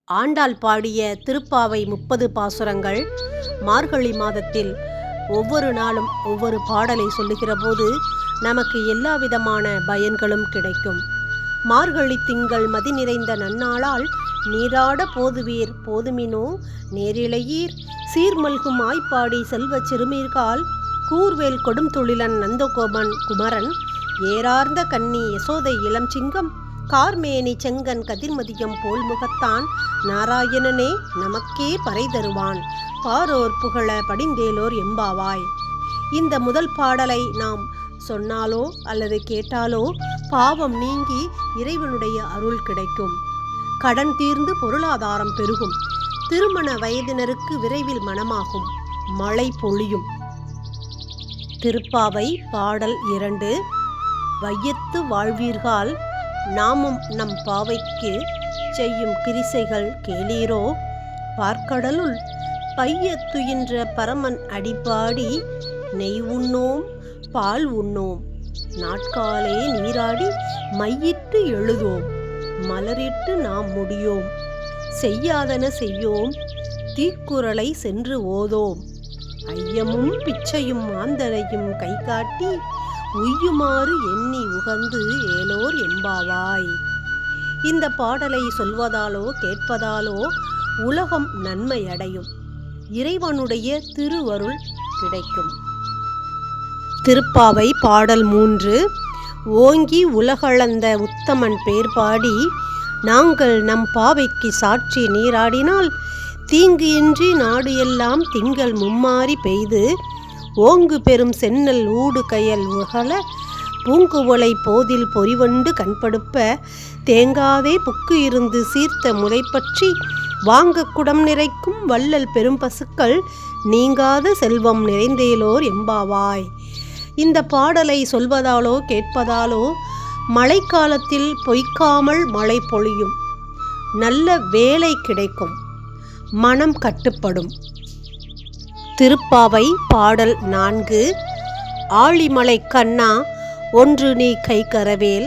ஆண்டாள் பாடிய திருப்பாவை 30 பாசுரங்கள். மார்கழி மாதத்தில் ஒவ்வொரு நாளும் ஒவ்வொரு பாடலை சொல்லுகிற போது நமக்கு எல்லா விதமான பயன்களும் கிடைக்கும். மார்கழி திங்கள் மதி நிறைந்த நன்னாளால் நீராட போதுவீர் போதுமினோ நேரிழையீர் சீர்மல்கும் ஆய்ப்பாடி செல்வச் சிறுமீர்கால் கூர்வேல் கொடும் தொழிலன் நந்தகோபன் குமரன் ஏறார்ந்த கன்னி யசோதை இளம் சிங்கம் கார்மேனி செங்கன் கதிர்மதியம் போல் முகத்தான் நாராயணனே நமக்கே பறை தருவான் பாரோர் புகழ படிந்தேலோர் எம்பாவாய். இந்த முதல் பாடலை நாம் சொன்னாலோ அல்லது கேட்டாலோ பாவம் நீங்கி இறைவனுடைய அருள் கிடைக்கும். கடன் தீர்ந்து பொருளாதாரம் பெருகும். திருமண வயதினருக்கு விரைவில் மணமாகும். மழை பொழியும். திருப்பாவை பாடல் 2. வையத்து வாழ்வீர்கள் நாமும் நம் பாவைக்கு செய்யும் கிரிசைகள் கேளீரோ. பார்க்கடலுள் பையத்துயின்ற பரமன் அடிப்பாடி நெய் உண்ணோம் பால் உண்ணோம் நாட்காலே நீராடி மையிட்டு எழுதோம் மலரிட்டு நாம் முடியோம் செய்யாதன செய்யோம் தீக்குறளை சென்று ஓதோம் ஐயமும் பிச்சையும் மாந்தனையும் கை காட்டி உய்யுமாறு எண்ணி உகந்து ஏலோர் எம்பாவாய். இந்த பாடலை சொல்வதாலோ கேட்பதாலோ உலகம் நன்மை அடையும். இறைவனுடைய திருவருள் கிடைக்கும். திருப்பாவை பாடல் 3. ஓங்கி உலகளந்த உத்தமன் பேர் பாடி நாங்கள் நம் பாவைக்கு சாட்சி நீராடினால் தீங்கு இன்றி நாடு எல்லாம் திங்கள் மும்மாறி பெய்து ஓங்கு பெரும் சென்னல் ஊடு கயல் உகல பூங்குவளை போதில் பொறிவண்டு கண்படுப்ப தேங்காதே புக்கு இருந்து சீர்த்த முளைப்பற்றி வாங்க குடம் நிறைக்கும் வள்ளல் பெரும் பசுக்கள் நீங்காத செல்வம் நிறைந்தேலோர் எம்பாவாய். இந்த பாடலை சொல்வதாலோ கேட்பதாலோ மழைக்காலத்தில் பொய்க்காமல் மழை பொழியும். நல்ல வேலை கிடைக்கும். மனம் கட்டுப்படும். திருப்பாவை பாடல் 4. ஆழிமலை கண்ணா ஒன்று நீ கை கரவேல்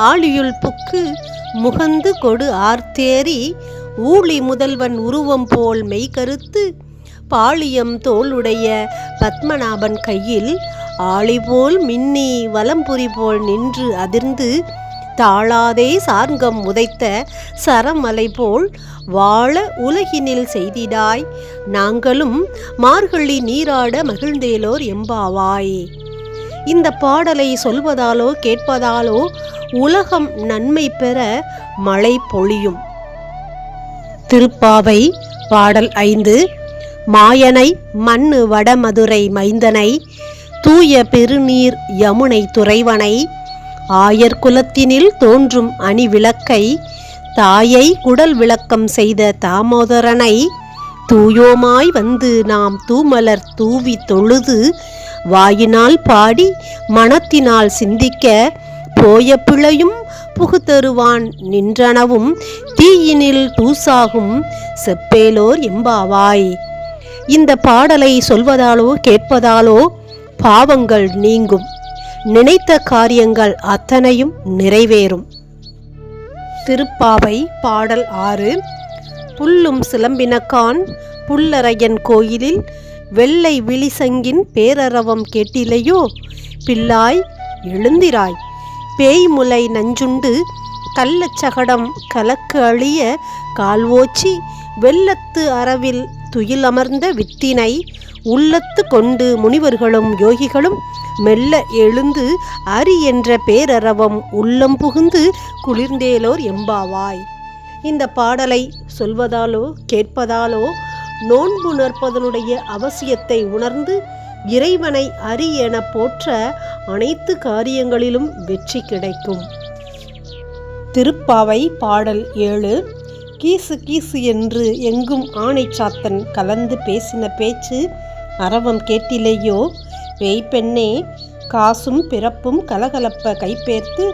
ஆழியுள் புக்கு முகந்து கொடு ஆர்த்தேரி ஊழி முதல்வன் உருவம் போல் மெய்கருத்து பாளியம் தோளுடைய பத்மநாபன் கையில் ஆழிபோல் மின்னி வலம்புரி போல் நின்று அதிர்ந்து தாழாதே சார்கம் உதைத்த சரமலை போல் வாழ உலகினில் செய்திடாய் நாங்களும் மார்கழி நீராட மகிழ்ந்தேலோர் எம்பாவாய். இந்த பாடலை சொல்வதாலோ கேட்பதாலோ உலகம் நன்மை பெற மழை பொழியும். திருப்பாவை பாடல் 5. மாயனை மண்ணு வடமதுரை மைந்தனை தூய பெருநீர் யமுனை துறைவனை ஆயர் குலத்தினில் தோன்றும் அணி விளக்கை தாயை குடல் விளக்கம் செய்த தாமோதரனை தூயோமாய் வந்து நாம் தூமலர் தூவி தொழுது வாயினால் பாடி மனத்தினால் சிந்திக்க போய பிழையும் புகுதருவான் நின்றனவும் தீயினில் தூசாகும் செப்பேலோர் எம்பாவாய். இந்த பாடலை சொல்வதாலோ கேட்பதாலோ பாவங்கள் நீங்கும். நினைத்த காரியங்கள் அத்தனையும் நிறைவேறும். திருப்பாவை பாடல் 6. புல்லும் சிலம்பினக்கான் புல்லரையன் கோயிலில் வெள்ளை விழிசங்கின் பேரரவம் கேட்டிலையோ பிள்ளாய் எழுந்திராய் பேய்முலை நஞ்சுண்டு கள்ளச்சகடம் கலக்கு அழிய கால்வோச்சி வெள்ளத்து அரவில் துயிலமர்ந்த வித்தினை உள்ளத்து கொண்டு முனிவர்களும் யோகிகளும் மெல்ல எழுந்து அரி என்ற பேரரவம் உள்ளம் புகுந்து குளிர்ந்தேலோர் எம்பாவாய். இந்த பாடலை சொல்வதாலோ கேட்பதாலோ நோன்பு நற்பதனுடைய அவசியத்தை உணர்ந்து இறைவனை அரி என போற்ற அனைத்து காரியங்களிலும் வெற்றி கிடைக்கும். திருப்பாவை பாடல் 7. கீசு கீசு என்று எங்கும் ஆணை சாத்தன் கலந்து பேசின பேச்சு அரவம் கேட்டிலையோ பேய்பெண்ணே காசும் பிறப்பும் கலகலப்ப கைப்பேர்த்து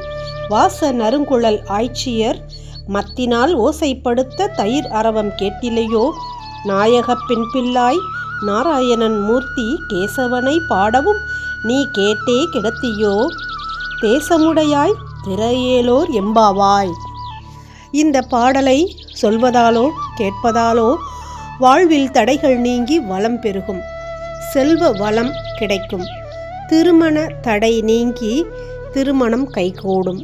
வாச நறுங்குழல் ஆய்ச்சியர் மத்தினால் ஓசைப்படுத்த தயிர் அரவம் கேட்டிலையோ நாயக பெண் பிள்ளாய் நாராயணன் மூர்த்தி கேசவனை பாடவும் நீ கேட்டே கிடத்தியோ தேசமுடையாய் திரையேலோர் எம்பாவாய். இந்த பாடலை சொல்வதாலோ கேட்பதாலோ வாழ்வில் தடைகள் நீங்கி வளம் பெருகும், செல்வ வளம் கிடைக்கும், திருமண தடை நீங்கி திருமணம் கைகூடும்.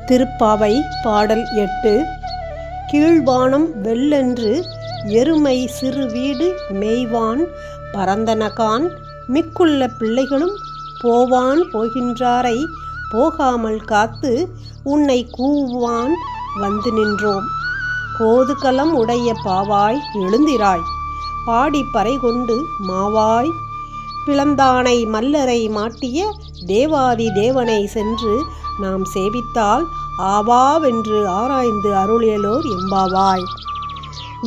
திருப்பாவை பாடல் 8. கீழ்வானம் வெள்ளென்று எருமை சிறு வீடு மேய்வான் பரந்தனகான் மிக்குள்ள பிள்ளைகளும் போவான் போகின்றாரை போகாமல் காத்து உன்னை கூவான் வந்து நின்றோம். கோதுகலம் உடைய பாவாய் எழுந்திராய் பாடி பறை கொண்டு மாவாய் பிளந்தானை மல்லரை மாட்டிய தேவாதி தேவனை சென்று நாம் சேவித்தால் ஆவாவென்று ஆராய்ந்து அருளியலோர் எம்பாவாய்.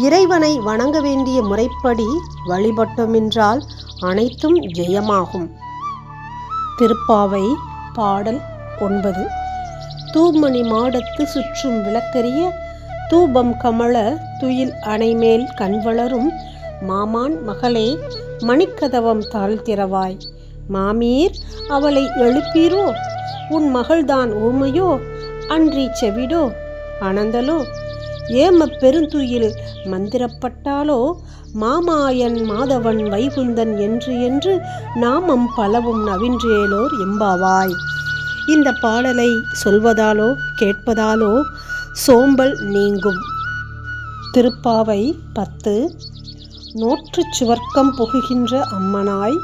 இறைவனை வணங்க வேண்டிய முறைப்படி வழிபட்டோமென்றால் அனைத்தும் ஜெயமாகும். திருப்பாவை பாடல் 9. தூமணி மாடத்து சுற்றும் விளக்கரிய தூபம் கமல துயில் அணைமேல் கண்வளரும் மாமான் மகளே மணிக்கதவம் தாழ்த்திரவாய். மாமீர் அவளை எழுப்பீரோ? உன் மகள்தான் ஊமையோ அன்றி செவிடோ அனந்தலோ? ஏம பெருந்துயில் மந்திரப்பட்டாலோ மாமாயன் மாதவன் வைகுந்தன் என்று என்று நாமம் பலவும் நவின்றேலோர் எம்பாவாய். இந்த பாடலை சொல்வதாலோ கேட்பதாலோ சோம்பல் நீங்கும். திருப்பாவை 10. நோற்று சுவர்க்கம் புகுகின்ற அம்மனாய்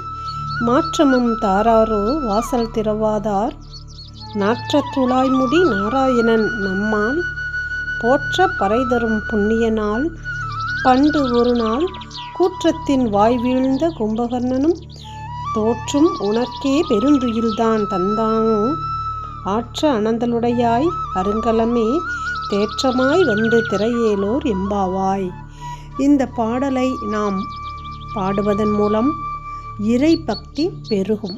மாற்றமும் தாராரோ வாசல் திறவாதார் நாற்ற துளாய்முடி நாராயணன் நம்மால் போற்ற பறைதரும் புண்ணிய நாள் பண்டு ஒரு நாள் கூற்றத்தின் வாய் வீழ்ந்த கும்பகர்ணனும் தோற்றும் உனக்கே பெருந்துயில்தான் தந்தானோ ஆற்ற அனந்தலுடையாய் அருங்கலமே தேற்றமாய் வந்து திரையேலோர் எம்பாவாய். இந்த பாடலை நாம் பாடுவதன் மூலம் இறை பக்தி பெருகும்.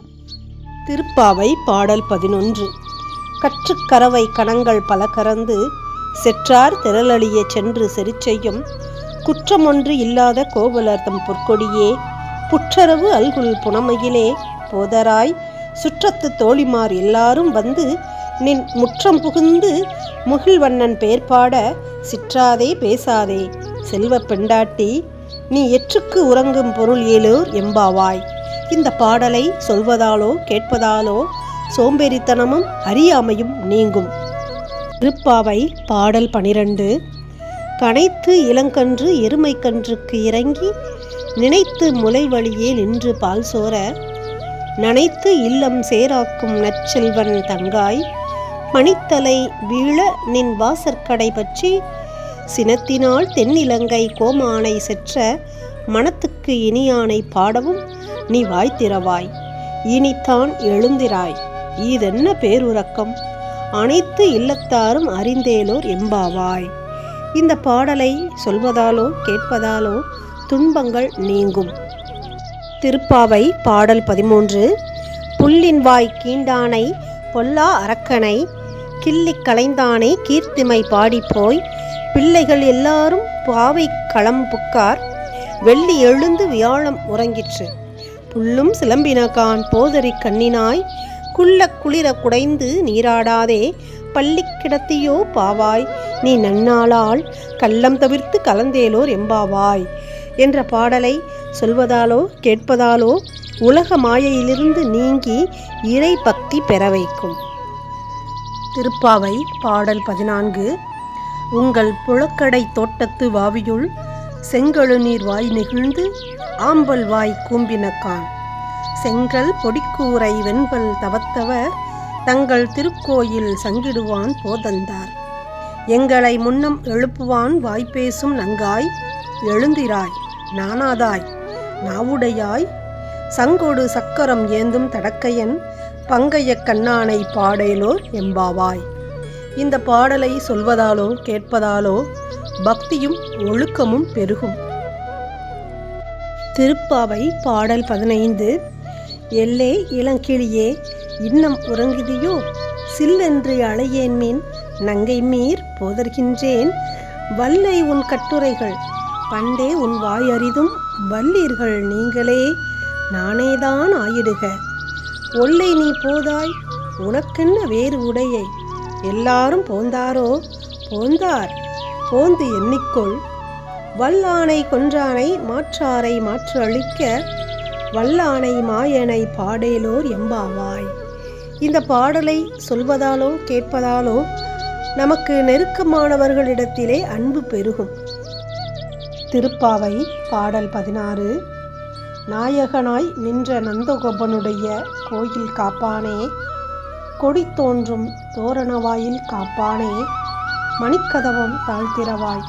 திருப்பாவை பாடல் 11. கற்றுக்கரவை கணங்கள் பல கறந்து செற்றார் திரளழிய சென்று செறிச்செய்யும் குற்றமொன்று இல்லாத கோவலர்தம் பொற்கொடியே புற்றரவு அல்குல் புனமையிலே போதராய் சுற்றத்து தோழிமார் எல்லாரும் வந்து நின் முற்றம் புகுந்து முகில்வண்ணன் பேர்பாட சிற்றாதே பேசாதே செல்வ பெண்டாட்டி நீ எற்றுக்கு உறங்கும் பொருள் ஏலோர் எம்பாவாய். இந்த பாடலை சொல்வதாலோ கேட்பதாலோ சோம்பேறித்தனமும் அறியாமையும் நீங்கும். திருப்பாவை பாடல் 12. கனைத்து இளங்கன்று எருமைக்கன்றுக்கு இறங்கி நினைத்து முளை வழியே நின்று பால் சோர நனைத்து இல்லம் சேராக்கும் நற்செல்வன் தங்காய் பனித்தலை வீழ நின் வாசற்கடை பற்றி சினத்தினால் தென்னிலங்கை கோமானை செற்ற மனத்துக்கு இனியானை பாடவும் நீ வாய்த்திரவாய். இனித்தான் எழுந்திராய் ஈதென்ன பேருறக்கம் அனைத்து இல்லத்தாரும் அறிந்தேலோர் எம்பாவாய். இந்த பாடலை சொல்வதாலோ கேட்பதாலோ துன்பங்கள் நீங்கும். திருப்பாவை பாடல் 13. புல்லின் வாய் கீண்டானை பொல்லா அரக்கனை கிள்ளி களைந்தானே கீர்த்திமை பாடிப்போய் பிள்ளைகள் எல்லாரும் பாவை களம் புக்கார் வெள்ளி எழுந்து வியாழம் உறங்கிற்று புல்லும் சிலம்பினகான் போதறி கண்ணினாய் குள்ள குளிர குடைந்து நீராடாதே பள்ளி கிடத்தியோ பாவாய் நீ நன்னாளால் கள்ளம் தவிர்த்து கலந்தேலோர் எம்பாவாய் என்ற பாடலை சொல்வதாலோ கேட்பதாலோ உலக மாயையிலிருந்து நீங்கி இறை பக்தி பெற வைக்கும். திருப்பாவை பாடல் 14. உங்கள் புழக்கடை தோட்டத்து வாவியுள் செங்கழுநீர் வாய் நெகிழ்ந்து ஆம்பல் வாய் கூம்பினக்கான் செங்கல் பொடிக்கூரை வெண்பல் தவத்தவர் தங்கள் திருக்கோயில் சங்கிடுவான் போதந்தார் எங்களை முன்னம் எழுப்புவான் வாய்ப்பேசும் நங்காய் எழுந்திராய் நானாதாய் நாவுடையாய் சங்கொடு சக்கரம் ஏந்தும் தடக்கையன் பங்கைய கண்ணானை பாடேலோர் எம்பாவாய். இந்த பாடலை சொல்வதாலோ கேட்பதாலோ பக்தியும் ஒழுக்கமும் பெருகும். திருப்பாவை பாடல் 15. எல்லே இளங்கிளியே இன்னம் உறங்குதியோ சில்லென்று அழையேன் மீன் நங்கை மீர் போதர்கின்றேன் வல்லை உன் கட்டுரைகள் பண்டே உன் வாய் அரிதும் வல்லீர்கள் நீங்களே நானேதான் ஆயிடுக ஒல்லை நீ போதாய் உனக்கென்ன வேறு உடையை எல்லாரும் போந்தாரோ போந்தார் போந்து எண்ணிக்கொள், வல்லானை கொன்றானை மாற்றாரை மாற்று அளிக்க, வல்லானை மாயனை பாடேலோர் எம்பாவாய். இந்த பாடலை சொல்வதாலோ கேட்பதாலோ நமக்கு நெருக்கமானவர்களிடத்திலே அன்பு பெருகும். திருப்பாவை பாடல் 16. நாயகனாய் நின்ற நந்தகோபனுடைய கோயில் காப்பானே, கொடி தோன்றும் தோரணவாயில் காப்பானே, மணிக்கதவம் தாழ்த்திரவாய்.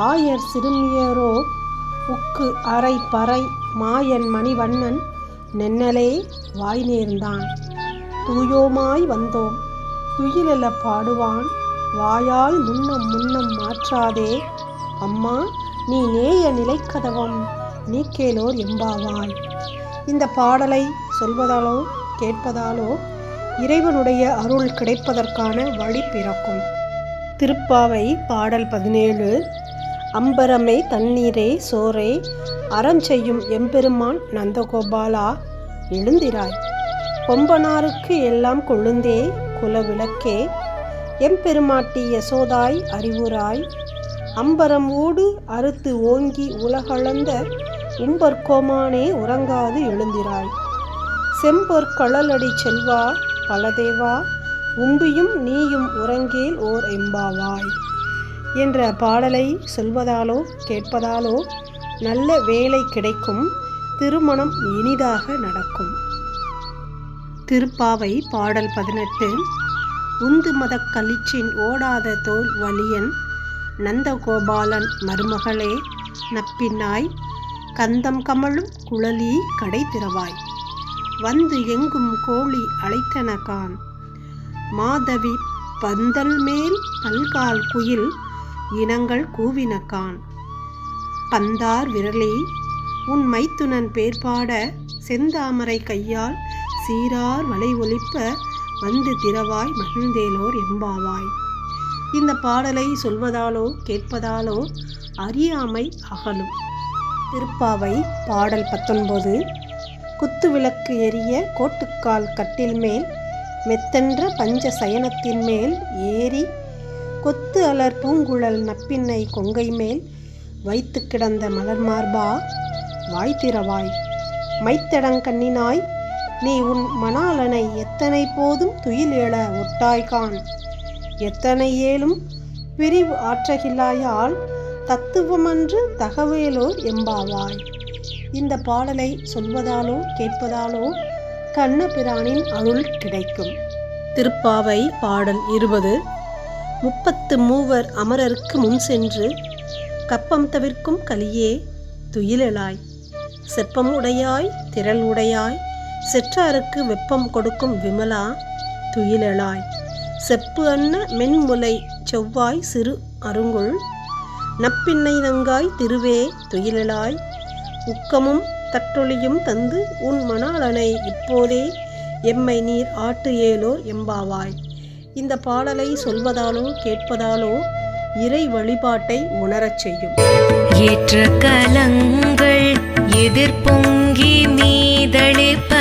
ஆயர் சிறுமியரோ உக்கு அரை பறை மாயன் மணிவண்ணன் நென்னலே வாய் நேர்ந்தான். தூயோமாய் வந்தோம் துயிலெல பாடுவான், வாயால் முன்னம் முன்னம் மாற்றாதே அம்மா நீ நேய நிலைக்கதவம் நீக்கேலோர் எம்பாவாய். இந்த பாடலை சொல்வதாலோ கேட்பதாலோ இறைவனுடைய அருள் கிடைப்பதற்கான வழி பிறக்கும். திருப்பாவை பாடல் 17. அம்பரமே தண்ணீரே சோரே அறம் செய்யும் எம்பெருமான் நந்தகோபாலா எழுந்திராய். கொம்பனாருக்கு எல்லாம் கொழுந்தே குலவிளக்கே, எம்பெருமாட்டி யசோதாய் அறிவுராய். அம்பரம் ஊடு அறுத்து ஓங்கி உலகளந்த உம்பர்கோமானே உறங்காது எழுந்திராய். செம்பொற்களலடி செல்வா பலதேவா, உம்பியும் நீயும் உறங்கேல் ஓர் எம்பாவாய் என்ற பாடலை சொல்வதாலோ கேட்பதாலோ நல்ல வேலை கிடைக்கும், திருமணம் இனிதாக நடக்கும். திருப்பாவை பாடல் 18. உந்து மதக் களிற்றின் ஓடாத தோல் வலியன் நந்தகோபாலன் மருமகளே நப்பின்னாய், கந்தம் கமழும் குழலி கடை திறவாய். வந்து எங்கும் கோழி அழைத்தனகான், மாதவி பந்தல் மேல் பல்கால் குயில் இனங்கள் கூவினகான். பந்தார் விரலே உன் மைத்துனன் பேர்பாட, செந்தாமரை கையால் சீரார் வளை ஒலிப்ப, வந்து திறவாய் மகிழ்ந்தேலோர் எம்பாவாய். இந்த பாடலை சொல்வதாலோ கேட்பதாலோ அறியாமை அகலும். திருப்பாவை பாடல் 19. குத்து விளக்கு எரிய கோட்டுக்கால் கட்டில் மேல், மெத்தென்ற பஞ்ச சயனத்தின் மேல் ஏறி, கொத்து அலர் பூங்குழல் நப்பின்னை கொங்கை மேல் வைத்து கிடந்த மலர் மார்பா வாய்த்திரவாய். மைத்தடங்கண்ணினாய் நீ உன் மணாளனை எத்தனை போதும் துயிலேள ஒட்டாய்கான். எத்தனை ஏலும் பிரிவு ஆற்றகில்லாயால் தத்துவமன்று தகவேலோர் எம்பாவாய். இந்த பாடலை சொல்வதாலோ கேட்பதாலோ கண்ணபிரானின் அருள் கிடைக்கும். திருப்பாவை பாடல் 20. 33 அமரருக்கு முன் சென்று கப்பம் தவிர்க்கும் கலியே துயிலெழாய். செப்பம் உடையாய் திரள் உடையாய், செற்றாருக்கு வெப்பம் கொடுக்கும் விமலா துயிலெழாய். செப்பு அன்ன மென்முலை செவ்வாய் சிறு அருங்குள், நப்பின்னை நங்காய் திருவே துயிலெழாய். உக்கமும் தட்டொழியும் தந்து உன் மணாளனை இப்போதே எம்மை நீர் ஆட்டு ஏலோர் எம்பாவாய். இந்த பாடலை சொல்வதாலோ கேட்பதாலோ இறை வழிபாட்டை உணரச் செய்யும். ஏற்ற கலங்கள் எதிர்பொங்கி மீதளிப்ப,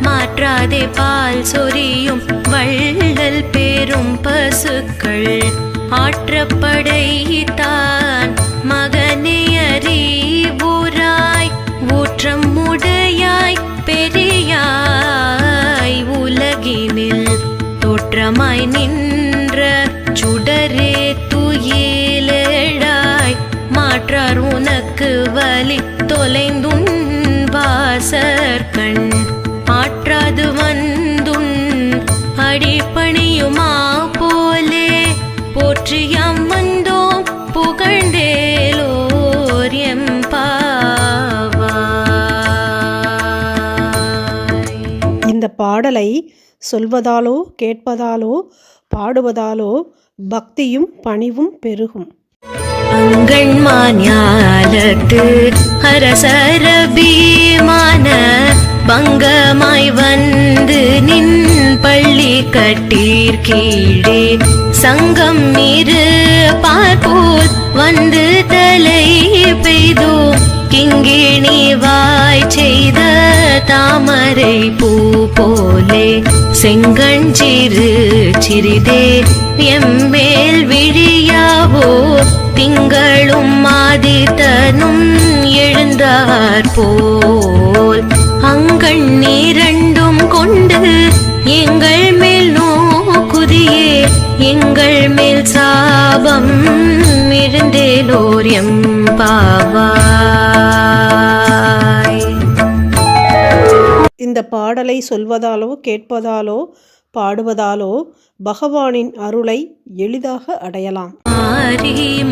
மாற்றாதே பால் சொரியும் வள்ளல் பெரும் பசுக்கள். ஆற்றப்படைத்தான் மகனே அறிவுராய், ஊற்றம் உடையாய் பெரியாய். உலகினில் தோற்றமாய் நின்ற சுடரே துயிலெழாய். மாற்றார் உனக்கு வலி தொலைந்துன் வாசற்கண், ஆற்றாது வந்துன் அடிப்பணியுமா போலே. போற்றியாம் வந்தோம் புகழ்ந்தேலோர் எம்பாவாய். இந்த பாடலை சொல்வதாலோ கேட்பதாலோ பாடுவதாலோ பக்தியும் பணிவும் பெருகும். அங்கண்மாஞாலத்து அரசர பீமான, பங்கமாய் வந்து நின் பள்ளி கட்டீர் கீழே. சங்கம் இரு பார்ப்போல் வந்து தலை பெய்தோ, கிங்கிணி வாய் செய்த தாமரை பூ போலே செங்கஞ்சிறு சிறிதே எம்மேல் விழியாவோ திங்களும் ஆதித்தனும் எழுந்தார் போல் அங்கண்ணீரண்டும் கொண்டு எங்கள் மேல் நோக்குதியே எங்கள் மேல் சாபம் இருந்தேலோர் எம்பாவாய். இந்த பாடலை சொல்வதாலோ கேட்பதாலோ பாடுவதாலோ பகவானின் அருளை எளிதாக அடையலாம்.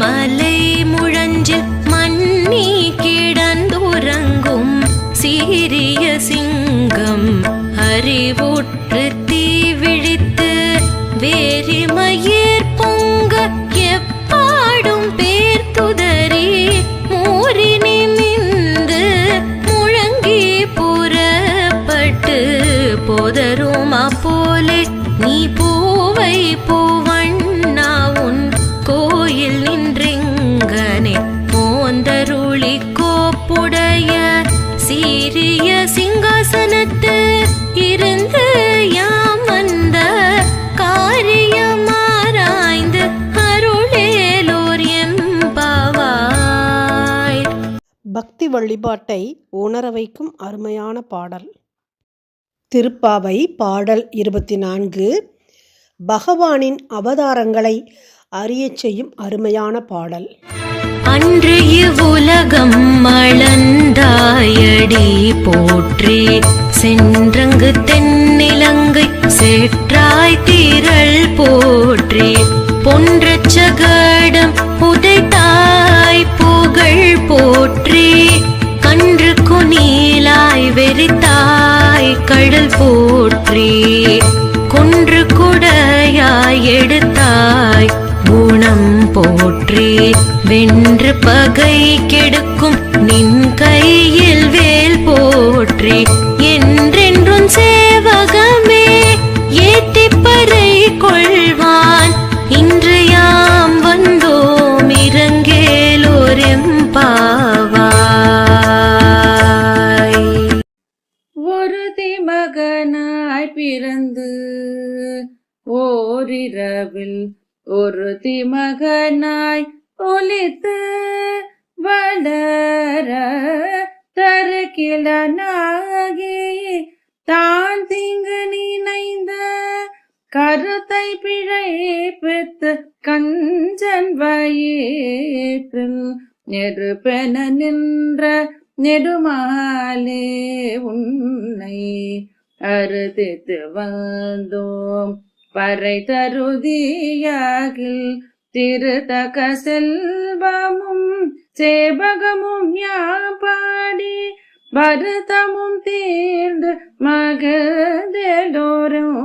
மலை முழஞ்சில் மண்ணி கிடந்துறங்கும் சீரிய சிங்கம் அறிவுற்று தீ விழித்து வேரிமயிர் பொங்க எப்பாடும் பேர் துதறி மூரினி நின்று முழங்கி புறப்பட்டு போதருமா போலே நீ பூவை பூவண்ணா உன் கோயில் நின்றெங்கனே போந்தருளி கோப்புடைய சீரிய சிங்காசனத்து இருந்து யாம் வந்த காரியமாராய்ந்து அருளேலோர் எம்பாவாய். பக்தி வழிபாட்டை உணர வைக்கும் அருமையான பாடல். திருப்பாவை பாடல் 24 பகவானின் அவதாரங்களை அறியச் செய்யும் அருமையான பாடல். அன்று இவ்வுலகம் மளந்தாயடி போற்றி சென்றங்கு தென்னிலங்கை சேற்றாய் தீரள் போற்றி பொன்றச் சகடம் உதைத்தாய் புகழ் போற்றி கன்று குனிலாய் வெறித்தாய் கடல் போற்றி கொன்று குடையாய் எடுத்தாய் குணம் போற்றி வென்று பகை கெடுக்கும் நின் கையில் வேல் போற்றி என்றென்றும் சேவகமே ஏத்திப்பறை கொள்வான் இன்று யாம் வந்தோம் இறங்கேலோர் எம்பாவாய். ஒருத்தி மகனாய் பிறந்து ஓரிரவில் ஒருத்தி மகனாய் ஒலித்து வளர தருகிலனாகி தான் திங்கு நினைந்த கருத்தை பிழைப்பித்து கஞ்சன் வயிற்றில் நெருப்பென நின்ற நெடுமாலே உன்னை அறுதித்து வந்தோம் பறை தருதியாகில் திருத்தக செல்வமும் சேபகமும் யாப்பாடி வருத்தமும் தீர்ந்து மகதேலோரும்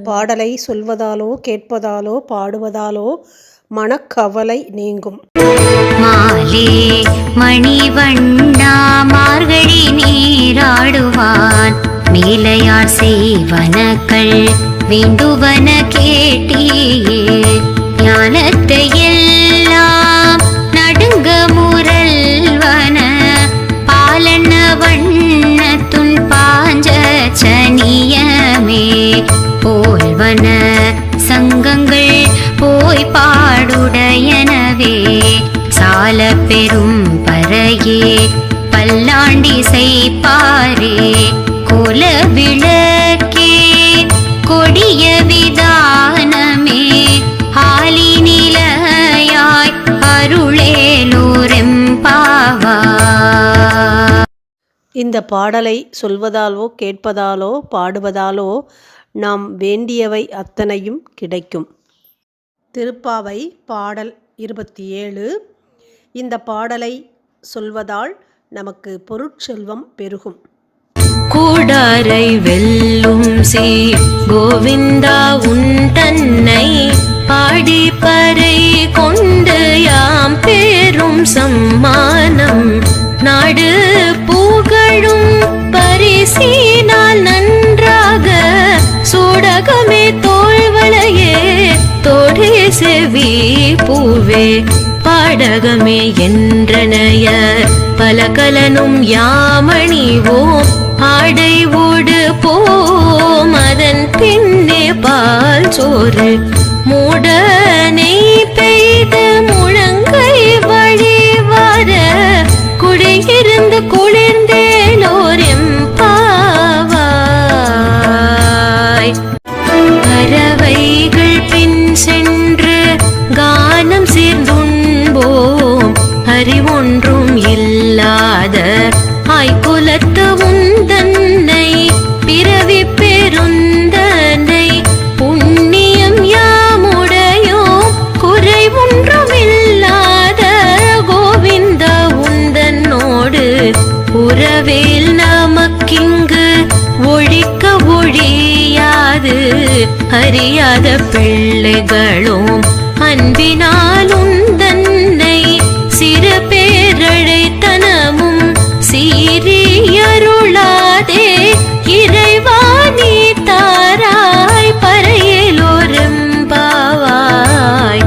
பாடலை சொல்வதாலோ கேட்பதாலோ பாடுவதாலோ மனக்கவலை நீங்கும். மாலே மணிவண்ணா மார்கழி நீராடுவான் மேலையார் செய்வனக்கள் வேண்டுவன கேட்டியே ஞானத்தை எல்லாம் நடுங்க முரல்வன பாலன வண்ணத்துன் பாஞ்ச சனியமே போல்வன சங்கங்கள் போய் பாடுடையனவே சால பெரும் பறையே பல்லாண்டி செய்பாரே கோல விளக்கே கொடிய விதானமே ஆலி நிலையாய் அருளேலோரெம்பாவாய். இந்த பாடலை சொல்வதாலோ கேட்பதாலோ பாடுவதாலோ நாம் வேண்டியவை அத்தனையும் கிடைக்கும். திருப்பாவை பாடல் 27 இந்த பாடலை சொல்வதால் நமக்கு பொருட்செல்வம் பெருகும். கூடாரை வெல்லும் சீ கோவிந்தா உன் தன்னை பாடி பறை கொண்டு யாம் பேரும் சம்மானம் நாடு புகழும் பரிசினால் நன்றாக சூடகமே தோள்வளையே தோடே செவி பூவே பாடகமே என்றனைய பலகலனும் யாமணிவோம் ஆடை ஓடு போம் அதன் பின்னே பால் சோறு மூடனை பெய்து முழங்கை வழி வர குடியிருந்து குளிர்ந்தேலோர் எம்பாவாய். பறவைகள் பின் சென்று கானம் சேர்ந்துண்போம் அறிவொன்றும் இல்லாத ஆய்குலத்து உந்தன்னை பிறவி பெருந்தனை புண்ணியம் யாமுடையோம் குறை ஒன்றும் இல்லாத கோவிந்த உந்தன்னோடு உறவேல் நமக்கிங்கு ஒழிக்க ஒழியாது அறியாத பிள்ளைகளும் அன்பினால் உந்தன்னை சிறு பேரழைத்தனமும் சீரியருளாதே இறைவா நீ தாராய் பறையலோரெம்பாவாய்.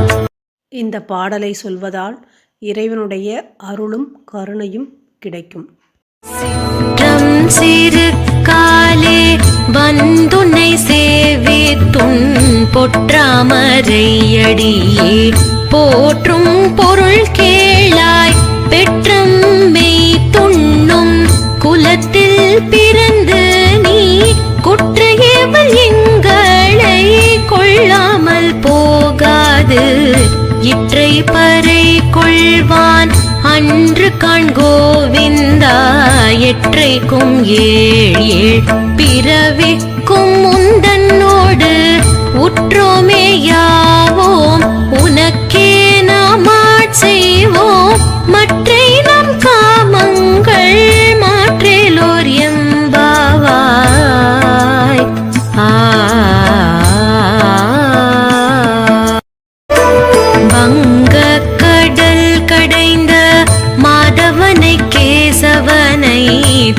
இந்த பாடலை சொல்வதால் இறைவனுடைய அருளும் கருணையும் கிடைக்கும். சிற்றம் சிறு காலே வந்துன்னை சேவித்துன் பொற்றாமரையடியே போற்றும் பொருள் கேளாய் பெற்றம் மெய் துண்ணும் குலத்தில் பிறந்து நீ குற்றையேவல் எங்களை கொள்ளாமல் போகாது இற்றை பறை கொள்வான் அன்று காண் கோவிந்தா எற்றைக்கும் ஏழ் பிறவிக்கும் முந்தன்னோடு உற்றோமே யாவோம் உனக்கே நாம் செய்வோம் மற்றை நம் காமங்கள் மாற்றேலோர் எம்பாவாய். வங்க கடல் கடைந்த மாதவனை கேசவனை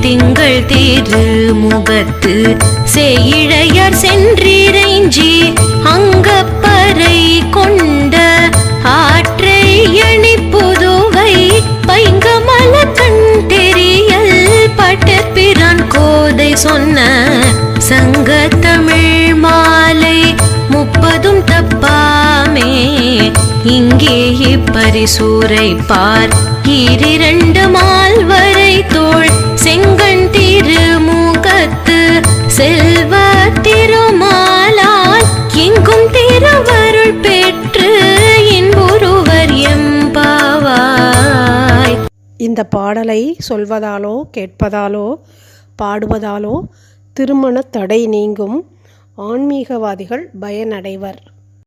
திங்கள் திருமுகத்து சேயிழையர் சென்றிறைஞ்சி அங்கப்பறை கொண்ட ஆற்றை அணி புதுவை பைங்கமல கண் தெரியல் பட்டப்பிரான் கோதை சொன்ன சங்க தமிழ் மாலை 30 தப்பாமே இங்கே இப்பரிசூரை பார் இரண்டு மால்வரை தோள் செங்கண் திருமுகத்து செல்வ திருமாலால் எங்கும் திருவருள் பெற்று இன்புருவர் எம்பாவாய். இந்த பாடலை சொல்வதாலோ கேட்பதாலோ பாடுவதாலோ திருமண தடை நீங்கும். ஆன்மீகவாதிகள் பயனடைவர்.